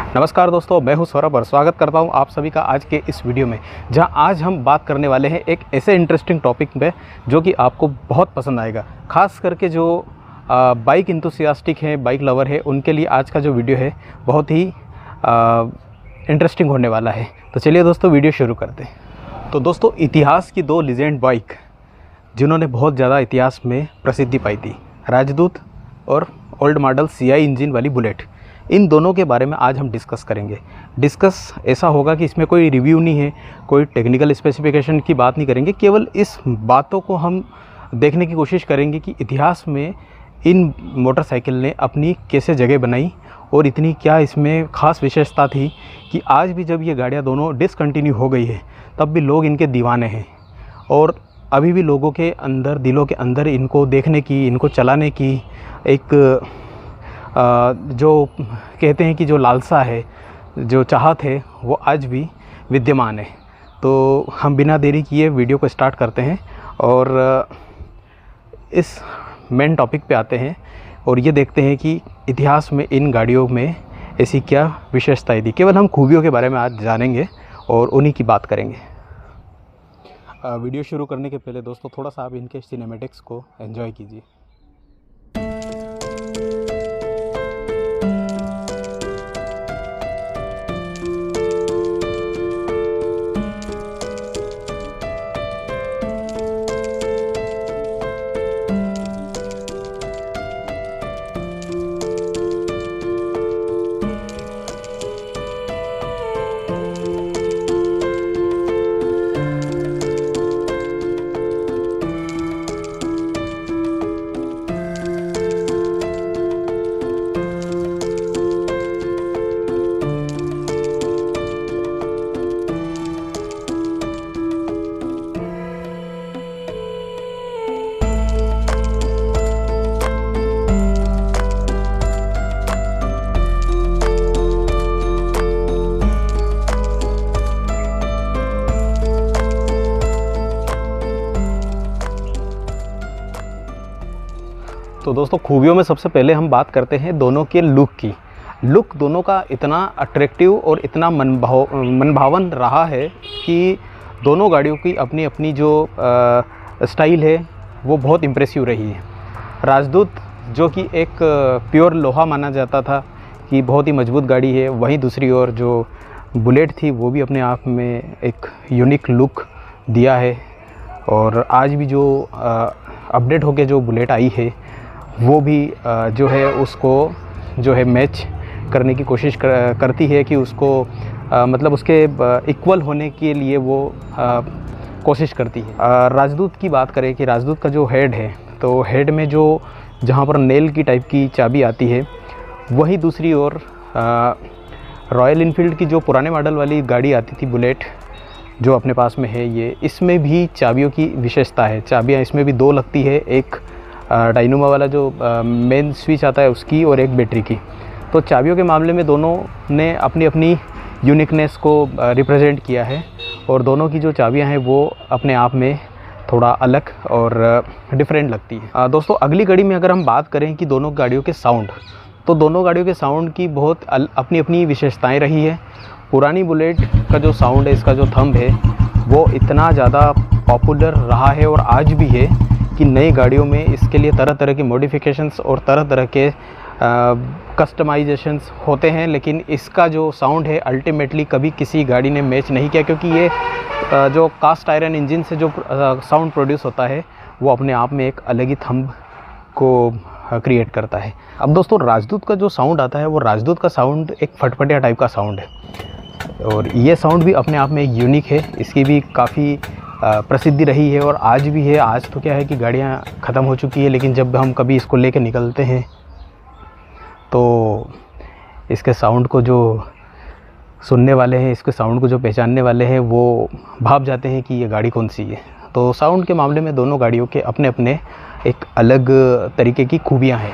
नमस्कार दोस्तों, मैं हूं सौरभ और स्वागत करता हूं आप सभी का आज के इस वीडियो में, जहां आज हम बात करने वाले हैं एक ऐसे इंटरेस्टिंग टॉपिक पे जो कि आपको बहुत पसंद आएगा। खास करके जो बाइक इंथुसियास्टिक हैं, बाइक लवर है, उनके लिए आज का जो वीडियो है बहुत ही इंटरेस्टिंग होने वाला है। तो चलिए दोस्तों, वीडियो शुरू करते हैं। तो दोस्तों, इतिहास की दो लीजेंड बाइक जिन्होंने बहुत ज़्यादा इतिहास में प्रसिद्धि पाई थी, राजदूत और ओल्ड मॉडल CI इंजन वाली बुलेट, इन दोनों के बारे में आज हम डिस्कस करेंगे। डिस्कस ऐसा होगा कि इसमें कोई रिव्यू नहीं है, कोई टेक्निकल स्पेसिफिकेशन की बात नहीं करेंगे, केवल इस बातों को हम देखने की कोशिश करेंगे कि इतिहास में इन मोटरसाइकिल ने अपनी कैसे जगह बनाई और इतनी क्या इसमें ख़ास विशेषता थी कि आज भी जब ये गाड़ियाँ दोनों डिसकंटिन्यू हो गई है तब भी लोग इनके दीवाने हैं और अभी भी लोगों के अंदर, दिलों के अंदर इनको देखने की, इनको चलाने की एक जो कहते हैं कि जो लालसा है, जो चाहत है, वो आज भी विद्यमान है। तो हम बिना देरी किए वीडियो को स्टार्ट करते हैं और इस मेन टॉपिक पे आते हैं और ये देखते हैं कि इतिहास में इन गाड़ियों में ऐसी क्या विशेषताएं थी। केवल हम खूबियों के बारे में आज जानेंगे और उन्हीं की बात करेंगे। वीडियो शुरू करने के पहले दोस्तों थोड़ा सा आप इनके सिनेमैटिक्स को एंजॉय कीजिए। तो दोस्तों, खूबियों में सबसे पहले हम बात करते हैं दोनों के लुक की। लुक दोनों का इतना अट्रैक्टिव और इतना मनभावन रहा है कि दोनों गाड़ियों की अपनी अपनी जो स्टाइल है वो बहुत इम्प्रेसिव रही है। राजदूत जो कि एक प्योर लोहा माना जाता था कि बहुत ही मजबूत गाड़ी है, वहीं दूसरी ओर जो बुलेट थी वो भी अपने आप में एक यूनिक लुक दिया है। और आज भी जो अपडेट होके जो बुलेट आई है वो भी जो है उसको जो है मैच करने की कोशिश करती है कि उसको मतलब उसके इक्वल होने के लिए वो कोशिश करती है। राजदूत की बात करें कि राजदूत का जो हेड है, तो हेड में जो जहाँ पर नेल की टाइप की चाबी आती है, वही दूसरी ओर रॉयल इनफील्ड की जो पुराने मॉडल वाली गाड़ी आती थी बुलेट जो अपने पास में है, ये इसमें भी चाबियों की विशेषता है। चाबियाँ इसमें भी दो लगती है, एक डायनोमा वाला जो मेन स्विच आता है उसकी और एक बैटरी की। तो चाबियों के मामले में दोनों ने अपनी अपनी यूनिकनेस को रिप्रेजेंट किया है और दोनों की जो चाबियां हैं वो अपने आप में थोड़ा अलग और डिफरेंट लगती है। दोस्तों, अगली कड़ी में अगर हम बात करें कि दोनों गाड़ियों के साउंड, तो दोनों गाड़ियों के साउंड की बहुत अपनी अपनी विशेषताएँ रही है। पुरानी बुलेट का जो साउंड है, इसका जो थंब है, वो इतना ज़्यादा पॉपुलर रहा है और आज भी है कि नई गाड़ियों में इसके लिए तरह तरह के मॉडिफिकेशंस और तरह तरह के कस्टमाइजेशंस होते हैं, लेकिन इसका जो साउंड है अल्टीमेटली कभी किसी गाड़ी ने मैच नहीं किया, क्योंकि ये जो कास्ट आयरन इंजन से जो साउंड प्रोड्यूस होता है वो अपने आप में एक अलग ही थंब को क्रिएट करता है। अब दोस्तों, राजदूत का जो साउंड आता है वो राजदूत का साउंड एक फटफटिया टाइप का साउंड है और ये साउंड भी अपने आप में एक यूनिक है। इसकी भी काफ़ी प्रसिद्धि रही है और आज भी है। आज तो क्या है कि गाड़ियाँ ख़त्म हो चुकी है, लेकिन जब हम कभी इसको लेके निकलते हैं तो इसके साउंड को जो सुनने वाले हैं, इसके साउंड को जो पहचानने वाले हैं, वो भाप जाते हैं कि ये गाड़ी कौन सी है। तो साउंड के मामले में दोनों गाड़ियों के अपने अपने एक अलग तरीके की खूबियाँ हैं।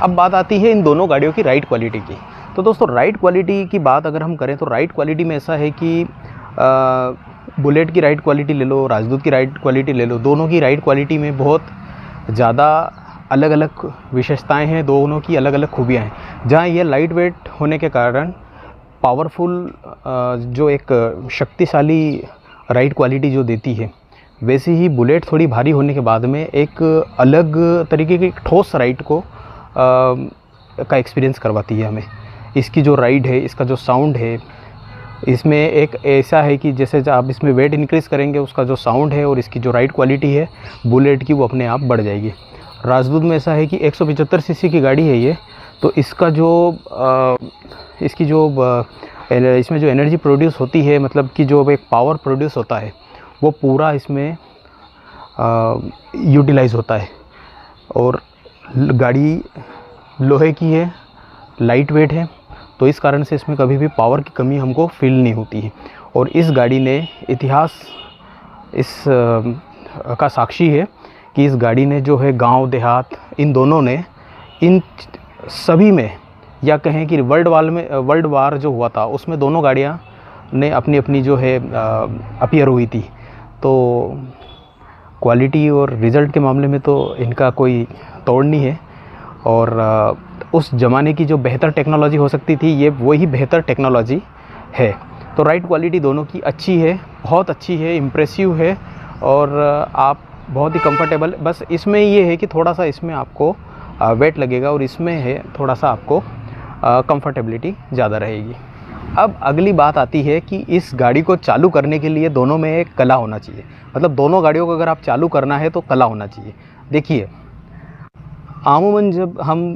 अब बात आती है इन दोनों गाड़ियों की राइड क्वालिटी की। तो दोस्तों, राइड क्वालिटी की बात अगर हम करें तो राइड क्वालिटी में ऐसा है कि बुलेट की राइड क्वालिटी ले लो, राजदूत की राइड क्वालिटी ले लो, दोनों की राइड क्वालिटी में बहुत ज़्यादा अलग अलग विशेषताएं हैं, दोनों की अलग अलग खूबियां हैं। जहां ये लाइट वेट होने के कारण पावरफुल जो एक शक्तिशाली राइड क्वालिटी जो देती है, वैसे ही बुलेट थोड़ी भारी होने के बाद में एक अलग तरीके की ठोस राइड को का एक्सपीरियंस करवाती है हमें। इसकी जो राइड है, इसका जो साउंड है, इसमें एक ऐसा है कि जैसे आप इसमें वेट इंक्रीज़ करेंगे, उसका जो साउंड है और इसकी जो राइड क्वालिटी है बुलेट की, वो अपने आप बढ़ जाएगी। राजदूत में ऐसा है कि 175 सीसी की गाड़ी है ये, तो इसका जो इसमें जो एनर्जी प्रोड्यूस होती है, मतलब कि जो एक पावर प्रोड्यूस होता है, वो पूरा इसमें यूटिलाइज़ होता है। और गाड़ी लोहे की है, लाइट वेट है, तो इस कारण से इसमें कभी भी पावर की कमी हमको फील नहीं होती है। और इस गाड़ी ने इतिहास इस का साक्षी है कि इस गाड़ी ने जो है गांव देहात इन दोनों ने, इन सभी में, या कहें कि वर्ल्ड वार जो हुआ था उसमें दोनों गाड़ियां ने अपनी अपनी जो है अपीयर हुई थी। तो क्वालिटी और रिज़ल्ट के मामले में तो इनका कोई तोड़ नहीं है। और उस ज़माने की जो बेहतर टेक्नोलॉजी हो सकती थी, ये वही बेहतर टेक्नोलॉजी है। तो राइड क्वालिटी दोनों की अच्छी है, बहुत अच्छी है, इम्प्रेसिव है, और आप बहुत ही कंफर्टेबल। बस इसमें ये है कि थोड़ा सा इसमें आपको वेट लगेगा, और इसमें है थोड़ा सा आपको कंफर्टेबिलिटी ज़्यादा रहेगी। अब अगली बात आती है कि इस गाड़ी को चालू करने के लिए दोनों में एक कला होना चाहिए। मतलब दोनों गाड़ियों को अगर आप चालू करना है तो कला होना चाहिए। देखिए, आमूमन जब हम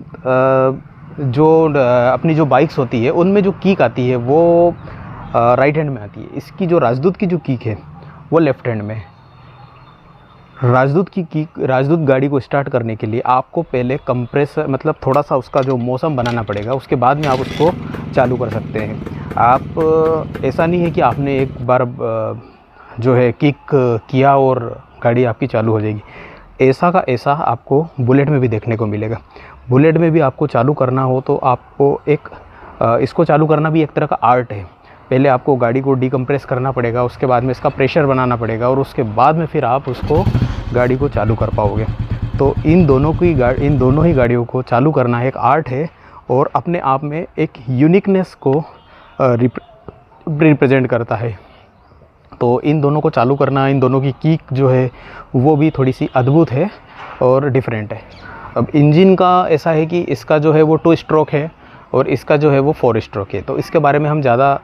अपनी जो बाइक्स होती है उनमें जो कीक आती है वो राइट हैंड में आती है। इसकी जो राजदूत की जो कीक है वो लेफ़्ट हैंड में है। राजदूत गाड़ी को स्टार्ट करने के लिए आपको पहले कंप्रेसर, मतलब थोड़ा सा उसका जो मौसम बनाना पड़ेगा, उसके बाद में आप उसको चालू कर सकते हैं। आप ऐसा नहीं है कि आपने एक बार जो है किक किया और गाड़ी आपकी चालू हो जाएगी। ऐसा का ऐसा आपको बुलेट में भी देखने को मिलेगा। बुलेट में भी आपको चालू करना हो तो आपको इसको चालू करना भी एक तरह का आर्ट है। पहले आपको गाड़ी को डीकम्प्रेस करना पड़ेगा, उसके बाद में इसका प्रेशर बनाना पड़ेगा, और उसके बाद में फिर आप उसको गाड़ी को चालू कर पाओगे। तो इन दोनों ही गाड़ियों को चालू करना एक आर्ट है, और अपने आप में एक यूनिकनेस को रिप्रेजेंट करता है। तो इन दोनों को चालू करना, इन दोनों की कीक जो है वो भी थोड़ी सी अद्भुत है और डिफरेंट है। अब इंजन का ऐसा है कि इसका जो है वो 2 स्ट्रोक है और इसका जो है वो 4 स्ट्रोक है। तो इसके बारे में हम ज़्यादा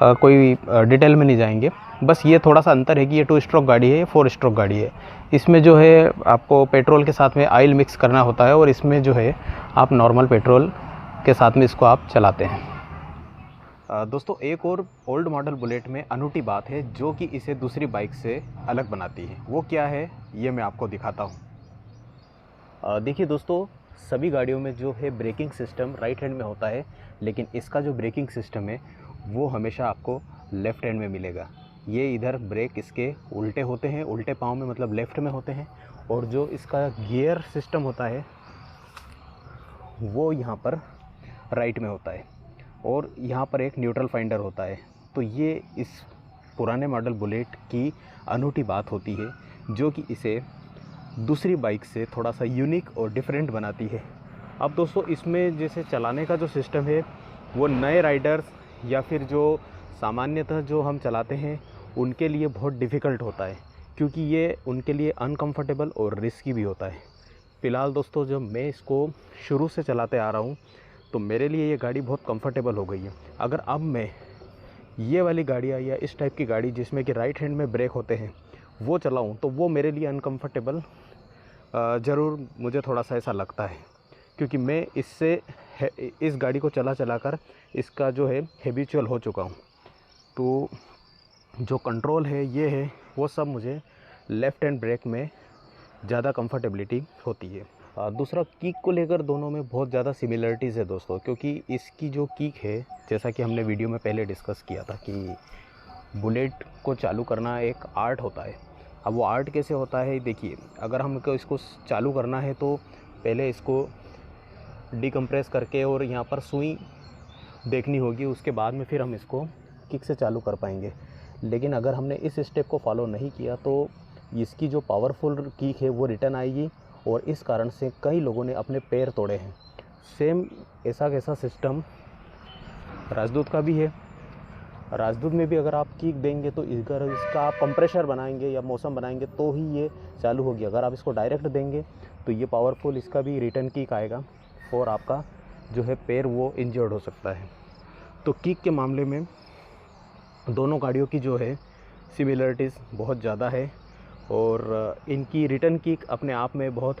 कोई डिटेल में नहीं जाएंगे। बस ये थोड़ा सा अंतर है कि ये 2 स्ट्रोक गाड़ी है, ये 4 स्ट्रोक गाड़ी है। इसमें जो है आपको पेट्रोल के साथ में ऑयल मिक्स करना होता है, और इसमें जो है आप नॉर्मल पेट्रोल के साथ में इसको आप चलाते हैं। दोस्तों, एक और ओल्ड मॉडल बुलेट में अनूठी बात है जो कि इसे दूसरी बाइक से अलग बनाती है। वो क्या है, ये मैं आपको दिखाता हूँ। देखिए दोस्तों, सभी गाड़ियों में जो है ब्रेकिंग सिस्टम राइट हैंड में होता है, लेकिन इसका जो ब्रेकिंग सिस्टम है वो हमेशा आपको लेफ़्ट हैंड में मिलेगा। ये इधर ब्रेक इसके उल्टे होते हैं, उल्टे पाँव में, मतलब लेफ़्ट में होते हैं, और जो इसका गियर सिस्टम होता है वो यहाँ पर राइट में होता है, और यहाँ पर एक न्यूट्रल फाइंडर होता है। तो ये इस पुराने मॉडल बुलेट की अनूठी बात होती है, जो कि इसे दूसरी बाइक से थोड़ा सा यूनिक और डिफरेंट बनाती है। अब दोस्तों, इसमें जैसे चलाने का जो सिस्टम है वो नए राइडर्स या फिर जो सामान्यतः जो हम चलाते हैं उनके लिए बहुत डिफ़िकल्ट होता है, क्योंकि ये उनके लिए अनकंफर्टेबल और रिस्की भी होता है। फ़िलहाल दोस्तों, जब मैं इसको शुरू से चलाते आ रहा हूँ तो मेरे लिए ये गाड़ी बहुत कंफर्टेबल हो गई है। अगर अब मैं ये वाली गाड़ियाँ या इस टाइप की गाड़ी जिसमें कि राइट हैंड में ब्रेक होते हैं वो चलाऊँ तो वो मेरे लिए अनकंफर्टेबल ज़रूर मुझे थोड़ा सा ऐसा लगता है, क्योंकि मैं इस गाड़ी को चला कर इसका जो है हैबिचुअल हो चुका हूँ। तो जो कंट्रोल है ये है वो सब मुझे लेफ़्ट हैंड ब्रेक में ज़्यादा कंफर्टेबिलिटी होती है। दूसरा, कीक को लेकर दोनों में बहुत ज़्यादा सिमिलरिटीज़ है दोस्तों, क्योंकि इसकी जो कीक है, जैसा कि हमने वीडियो में पहले डिस्कस किया था कि बुलेट को चालू करना एक आर्ट होता है। अब वो आर्ट कैसे होता है, देखिए, अगर हमको इसको चालू करना है तो पहले इसको डीकम्प्रेस करके और यहाँ पर सुई देखनी होगी, उसके बाद में फिर हम इसको किक से चालू कर पाएंगे। लेकिन अगर हमने इस स्टेप को फॉलो नहीं किया तो इसकी जो पावरफुल किक है वो रिटर्न आएगी, और इस कारण से कई लोगों ने अपने पैर तोड़े हैं। सेम ऐसा कैसा सिस्टम राजदूत का भी है, राजदूत में भी अगर आप किक देंगे तो अगर इसका आप कंप्रेशर बनाएंगे या मौसम बनाएंगे तो ही ये चालू होगी। अगर आप इसको डायरेक्ट देंगे तो ये पावरफुल इसका भी रिटर्न किक आएगा और आपका जो है पैर वो इंजर्ड हो सकता है। तो किक के मामले में दोनों गाड़ियों की जो है सिमिलरिटीज़ बहुत ज़्यादा है और इनकी रिटर्न किक अपने आप में बहुत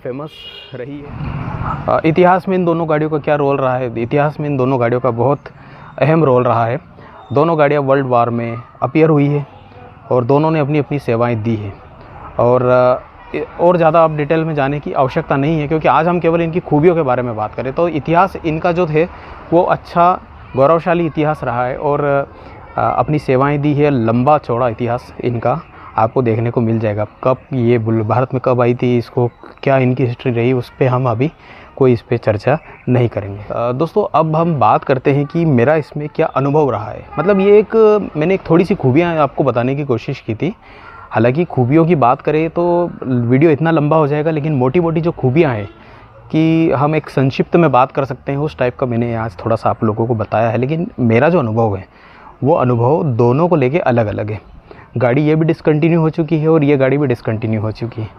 फेमस रही है। इतिहास में इन दोनों गाड़ियों का क्या रोल रहा है? इतिहास में इन दोनों गाड़ियों का बहुत अहम रोल रहा है। दोनों गाड़ियाँ वर्ल्ड वार में अपीयर हुई है और दोनों ने अपनी अपनी सेवाएं दी है। और ज़्यादा आप डिटेल में जाने की आवश्यकता नहीं है, क्योंकि आज हम केवल इनकी खूबियों के बारे में बात करें तो इतिहास इनका जो है वो अच्छा गौरवशाली इतिहास रहा है और अपनी सेवाएं दी है। लंबा चौड़ा इतिहास इनका आपको देखने को मिल जाएगा। कब ये भारत में कब आई थी, इसको क्या इनकी हिस्ट्री रही, उस पर हम अभी कोई इस पर चर्चा नहीं करेंगे। दोस्तों अब हम बात करते हैं कि मेरा इसमें क्या अनुभव रहा है। मतलब ये मैंने एक थोड़ी सी खूबियाँ आपको बताने की कोशिश की थी। हालांकि खूबियों की बात करें तो वीडियो इतना लंबा हो जाएगा, लेकिन मोटी मोटी जो खूबियाँ हैं कि हम एक संक्षिप्त में बात कर सकते हैं, उस टाइप का मैंने आज थोड़ा सा आप लोगों को बताया है। लेकिन मेरा जो अनुभव है वो अनुभव दोनों को लेके अलग अलग है। गाड़ी ये भी डिसकंटिन्यू हो चुकी है और ये गाड़ी भी डिसकंटिन्यू हो चुकी है।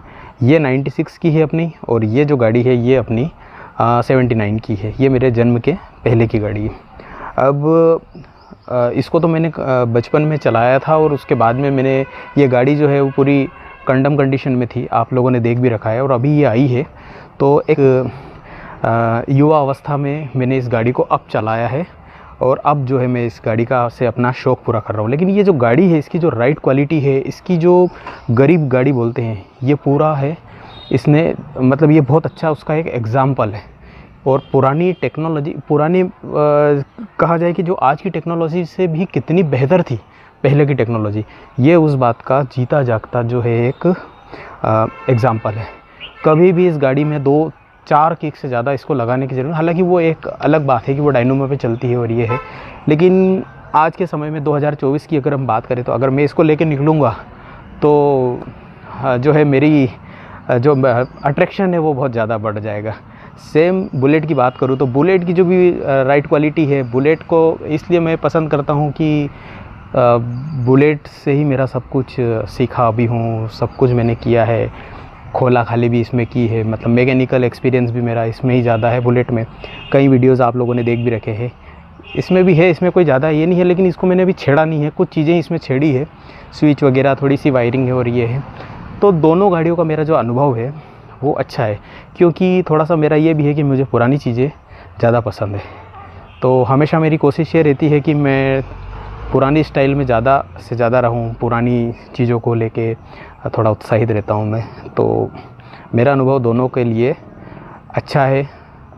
ये 96 की है अपनी और ये जो गाड़ी है ये अपनी 79 की है। ये मेरे जन्म के पहले की गाड़ी है। अब इसको तो मैंने बचपन में चलाया था और उसके बाद में मैंने ये गाड़ी जो है वो पूरी कंडम कंडीशन में थी, आप लोगों ने देख भी रखा है। और अभी ये आई है तो एक युवा अवस्था में मैंने इस गाड़ी को अब चलाया है और अब जो है मैं इस गाड़ी का से अपना शौक़ पूरा कर रहा हूँ। लेकिन ये जो गाड़ी है इसकी जो राइड क्वालिटी है, इसकी जो गरीब गाड़ी बोलते हैं, ये पूरा है इसने, मतलब ये बहुत अच्छा उसका एक एग्ज़ाम्पल है। और पुरानी टेक्नोलॉजी, कहा जाए कि जो आज की टेक्नोलॉजी से भी कितनी बेहतर थी पहले की टेक्नोलॉजी, ये उस बात का जीता जागता जो है एक एग्ज़ाम्पल है। कभी भी इस गाड़ी में 2-4 किक से ज़्यादा इसको लगाने की ज़रूरत, हालांकि वो एक अलग बात है कि वो डायनोमो पे चलती है और ये है। लेकिन आज के समय में 2024 की अगर हम बात करें तो अगर मैं इसको लेके निकलूँगा तो जो है मेरी जो अट्रैक्शन है वो बहुत ज़्यादा बढ़ जाएगा। सेम बुलेट की बात करूँ तो बुलेट की जो भी राइड क्वालिटी है, बुलेट को इसलिए मैं पसंद करता हूँ कि बुलेट से ही मेरा सब कुछ सीखा भी हूँ, सब कुछ मैंने किया है, खोला खाली भी इसमें की है। मतलब मैकेनिकल एक्सपीरियंस भी मेरा इसमें ही ज़्यादा है। बुलेट में कई वीडियोस आप लोगों ने देख भी रखे हैं, इसमें भी है, इसमें कोई ज़्यादा ये नहीं है। लेकिन इसको मैंने अभी छेड़ा नहीं है, कुछ चीज़ें इसमें छेड़ी है, स्विच वगैरह, थोड़ी सी वायरिंग है और ये है। तो दोनों गाड़ियों का मेरा जो अनुभव है वो अच्छा है, क्योंकि थोड़ा सा मेरा ये भी है कि मुझे पुरानी चीज़ें ज़्यादा पसंद है। तो हमेशा मेरी कोशिश ये रहती है कि मैं पुरानी स्टाइल में ज़्यादा से ज़्यादा रहूं, पुरानी चीज़ों को लेके थोड़ा उत्साहित रहता हूं मैं। तो मेरा अनुभव दोनों के लिए अच्छा है,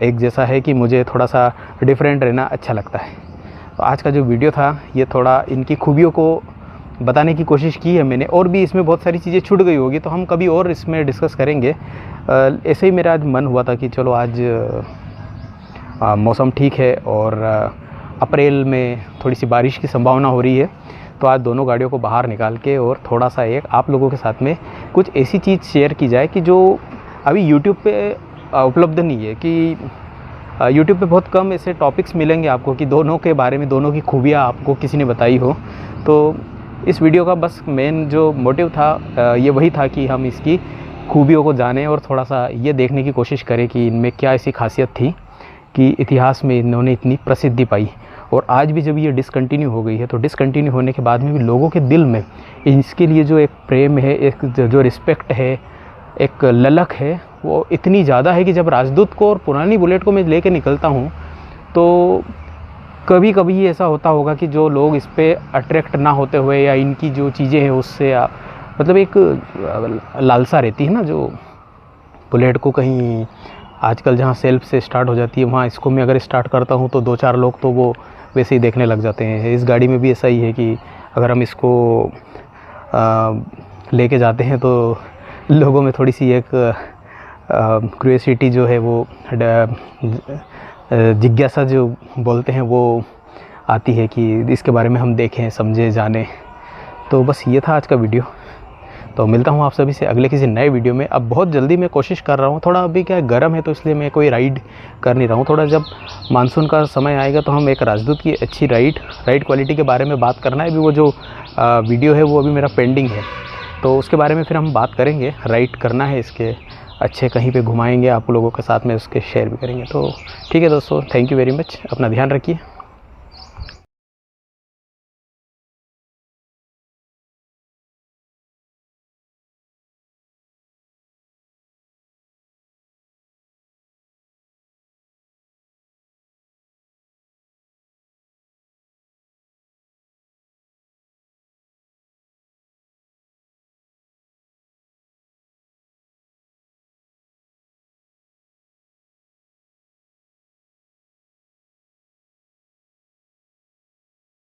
एक जैसा है कि मुझे थोड़ा सा डिफरेंट रहना अच्छा लगता है। तो आज का जो वीडियो था ये थोड़ा इनकी खूबियों को बताने की कोशिश की है मैंने, और भी इसमें बहुत सारी चीज़ें छूट गई होगी तो हम कभी और इसमें डिस्कस करेंगे। ऐसे ही मेरा आज मन हुआ था कि चलो आज मौसम ठीक है और अप्रैल में थोड़ी सी बारिश की संभावना हो रही है, तो आज दोनों गाड़ियों को बाहर निकाल के और थोड़ा सा एक आप लोगों के साथ में कुछ ऐसी चीज़ शेयर की जाए कि जो अभी यूट्यूब पे उपलब्ध नहीं है। कि यूट्यूब पे बहुत कम ऐसे टॉपिक्स मिलेंगे आपको कि दोनों के बारे में, दोनों की खूबियाँ आपको किसी ने बताई हो। तो इस वीडियो का बस मेन जो मोटिव था ये वही था कि हम इसकी खूबियों को जानें और थोड़ा सा ये देखने की कोशिश करें कि इनमें क्या ऐसी खासियत थी कि इतिहास में इन्होंने इतनी प्रसिद्धि पाई। और आज भी जब ये डिसकंटिन्यू हो गई है तो डिसकंटिन्यू होने के बाद में भी लोगों के दिल में इसके लिए जो एक प्रेम है, एक जो रिस्पेक्ट है, एक ललक है, वो इतनी ज़्यादा है कि जब राजदूत को और पुरानी बुलेट को मैं लेके निकलता हूँ तो कभी कभी ऐसा होता होगा कि जो लोग इस पर अट्रैक्ट ना होते हुए या इनकी जो चीज़ें हैं उससे मतलब एक लालसा रहती है ना, जो बुलेट को कहीं आजकल जहाँ सेल्फ से स्टार्ट हो जाती है वहाँ इसको मैं अगर स्टार्ट करता हूँ तो 2-4 लोग तो वो वैसे ही देखने लग जाते हैं। इस गाड़ी में भी ऐसा ही है कि अगर हम इसको लेके जाते हैं तो लोगों में थोड़ी सी एक क्यूरियोसिटी जो है वो जिज्ञासा जो बोलते हैं वो आती है कि इसके बारे में हम देखें, समझें, जानें। तो बस ये था आज का वीडियो। तो मिलता हूँ आप सभी से अगले किसी नए वीडियो में। अब बहुत जल्दी मैं कोशिश कर रहा हूँ, थोड़ा अभी क्या है गर्म है तो इसलिए मैं कोई राइड कर नहीं रहा हूँ। थोड़ा जब मानसून का समय आएगा तो हम एक राजदूत की अच्छी राइड क्वालिटी के बारे में बात करना है। अभी वो जो वीडियो है वो अभी मेरा पेंडिंग है, तो उसके बारे में फिर हम बात करेंगे। राइड करना है इसके अच्छे, कहीं पे घुमाएंगे आप लोगों के साथ में, उसके शेयर भी करेंगे। तो ठीक है दोस्तों, थैंक यू वेरी मच, अपना ध्यान रखिए।